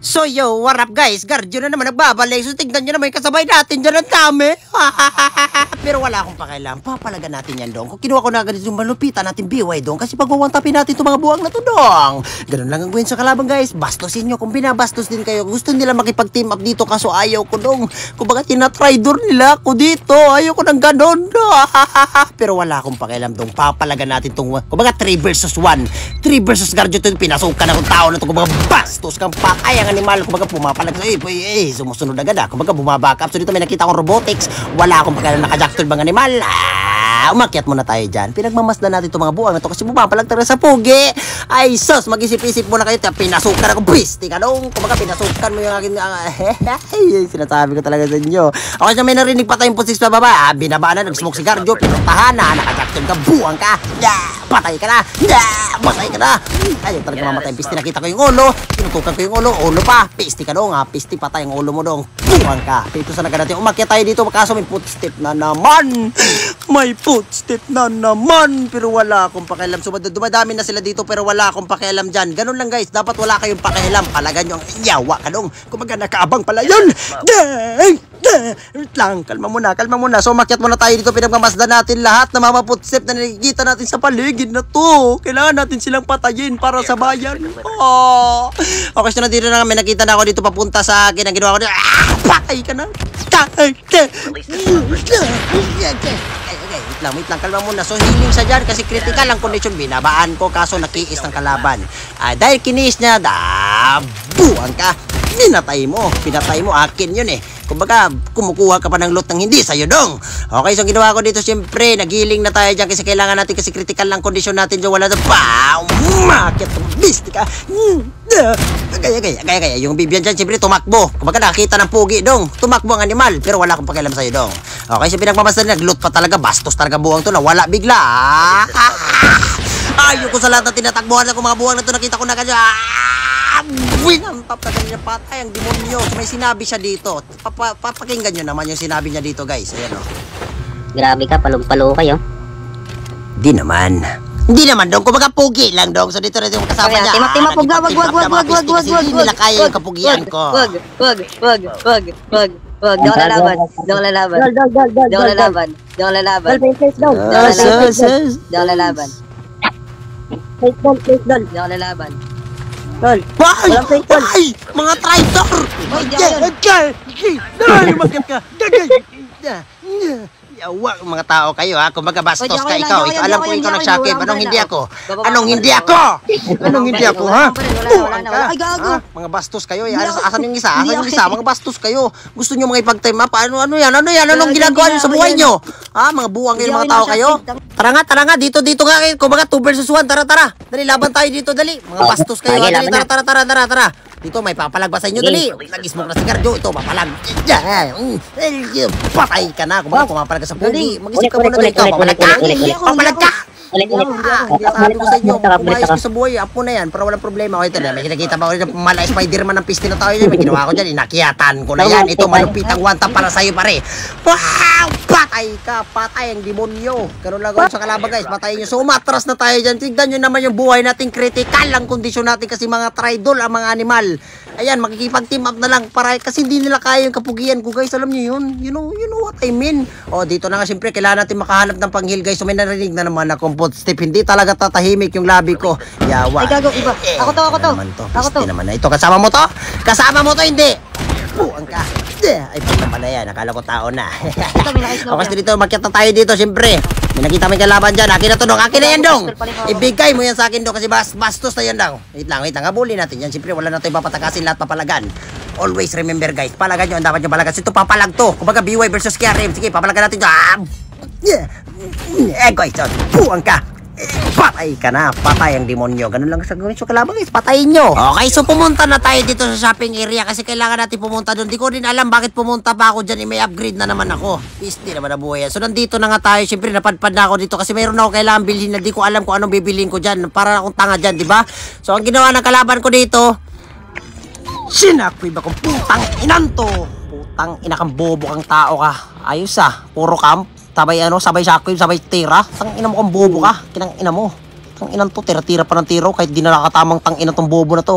So yo, what up guys? Guardian na naman nagbabalik. So tignan nyo naman yung kasabay natin dyan ang dami. Pero wala akong pakialam. Papalagan natin yan dong. Kung kinuha ko na agad yung malupitan natin biway dong. Kasi pag-uwantapin natin itong mga buwang na to dong. Ganun lang ang gawin sa kalaban guys. Bastosin nyo. Kung binabastos din kayo, gusto nila makipag-team up dito. Kaso ayaw ko dong. Kung baka tinatridor nila ako dito. Ayaw ko ng ganon. Pero wala akong pakialam dong. Papalagan natin itong kung baka 3 versus 1. 3 versus Guardian to. Pinasukan akong tao na ito. Kung baka bastos kang patay ang animal. Kung baga pumapalag sa sumusunod agad Kung baga bumabackup. So dito may nakita akong robotics. Wala akong pagkala nakajaktol bang animal. Umakyat muna tayo dyan. Pinagmamasdan natin itong mga buwang na ito kasi bumapalag talaga sa pugi. Ay sos, mag-isip-isip muna kayo. Pinasukan ako. Pisti ka nung. Kung baga pinasukan mo yung akin. Sinasabi ko talaga sa inyo. Okay na may narinig pa tayong pusis sa baba. Binaba na, nag-smoke si Gardio. Pinuntahan na. Nakajaktol ka. Buwang ka. Patay ka na. Patay ka na. Ayaw talaga mamatay. Pisti, nakita ko yung ulo. Tinutukan ko yung ulo. Ulo pa. Pisti ka dong. Pisti, patay ang ulo mo dong. Buwang ka. Dito sa natin. Umakyat tayo dito. Kaso may footstep na naman. May footstep na naman. Pero wala akong pakialam. Dumadami na sila dito pero wala akong pakialam dyan. Ganun lang guys. Dapat wala kayong pakialam. Palagan nyo ang yawa ka dong. Kumaga nakaabang pala yun. Kalma muna. So umakyat muna tayo dito. Pinagmamasdan natin lahat na mga footstep na nakikita natin sa paligid na to. Kailangan natin silang patayin para sa bayan. Okay, so nandito na kami. Nakita na ako dito papunta sa akin. Ang ginawa ko dito. Patay ka na. Wait lang, kalma muna. So healing siya dyan kasi critical ang condition. Binabaan ko kaso nakiis ng kalaban. Dahil kinis niya, buwan ka. Pinatay mo, akin yun eh. Kumbaga, kumukuha ka pa ng loot ng hindi sa'yo dong. Okay, so ginawa ko dito siyempre, nagiling na tayo dyan kasi kailangan natin kasi critical lang condition natin dyan. Wala doon, umakyat, bisti ka. Kaya, yung Bibian dyan siyempre tumakbo. Kumbaga nakita ng pugi dong, tumakbo ang animal. Pero wala akong pakialam sa'yo dong. Okay, so pinagmamasdan, nag-loot pa talaga, bastos talaga buwang to na wala bigla. Ayoko sa lahat na tinatakbuhan ako mga buwang na to, nakita ko na kanya. Winantap na kanya patay ang demonyo. So, may sinabi siya dito. Papakinggan nyo naman yung sinabi niya dito guys. Ayan o. Grabe ka, palong-palo kayo. Hindi naman dong. Kumbaga pugi lang dong. So dito rin yung kasama niya. Timap, wag. Hindi nila kaya yung kapugian ko. Wag. Di ako lalaban. Di ako lalaban. Ay! Mga traitor! Umakyat ka! Yawa, mga tao kayo ha. Kung magabastos ka ikaw. Alam ko ikaw nag-shakib. Anong hindi ako? Anong hindi ako ha? Ay, gago! Mga bastos kayo. Asan yung isa? Mga bastos kayo. Gusto nyo mga ipag-time up? Ano yan? Anong ginagawa nyo sa buhay nyo? Mga buwang kayo, mga tao kayo? Tara nga. Dito nga kayo. Kung baga 2 versus 1. Tara. Dali, laban tayo dito. Dali. Mga bastos kayo. Dali, tara. Dito may papalagba sa inyo. Dali. Nag-smoke na si Gardio. Ito, papalag. Patay ka na. Kung baga pumapalag ka sa pugi. Mag-isip ka muna dito. Papalag ka. Sabi ko sa inyo, kumayos ko sa buhay, apo na yan, para walang problema. Okay, ito na, may nakikita ba ako mala Spider-Man ng piste na tayo dyan, may ginawa ko dyan, inakyatan ko na yan. Ito, malupitang wanta para sa'yo pare. Wow! Patay ka, patay ang demonyo. Ganun lang ako sa kalaban guys, patay nyo. So umatras na tayo dyan, tignan nyo naman yung buhay natin, critical ang kondisyon natin kasi mga tridol ang mga animal. Ayan, makikipag-team up na lang para kasi hindi nila kaya yung kapugian ko guys, alam nyo yun? You know what I mean? Dito na nga siyempre, kailangan natin makahanap ng panghil guys. So may narinig na naman akong footstep, hindi talaga tatahimik yung labi ko. Yawa. Ay, gago, iba. Ako to. Naman na ito. Kasama mo to, hindi. Buwang ka. Ay, naman na yan. Akala ko tao na. Okay, dito, makyat na tayo dito, siyempre. May nakita may kalaban dyan. Akin na to, dong. Akin na yan, dong. Ibigay mo yan sa akin, dong. Kasi bastos na yan, dong. Wait lang. Habulin natin yan. Siyempre, wala na tayo papatakasin lahat papalagan. Always remember, guys. Palagan nyo. Ang dapat nyo palagan. Ito, papalag to. Kumbaga, BY versus KRM. Sige, papalagan natin to. Guys, buwang ka. Patay ka na, patay ang demonyo. Ganun lang sa gawin so kalaban guys, patayin nyo. Okay, so pumunta na tayo dito sa shopping area kasi kailangan natin pumunta doon. Di ko din alam bakit pumunta pa ako dyan, may upgrade na naman ako. Pisti naman na buhay. So nandito na nga tayo, syempre napadpad na ako dito kasi mayroon ako kailangan bilhin na di ko alam kung anong bibilhin ko dyan. Para akong tanga dyan, di ba? So ang ginawa ng kalaban ko dito, sinakwib akong putang inanto. Putang ina kang bobo kang tao ka. Ayos puro camp. Sabay shockwave, sabay tira. Tang ina mo kang bobo ka. Kinang ina mo. Tang inang to, tira-tira pa ng tiro kahit di na nakatamang tang ina tong bobo na to.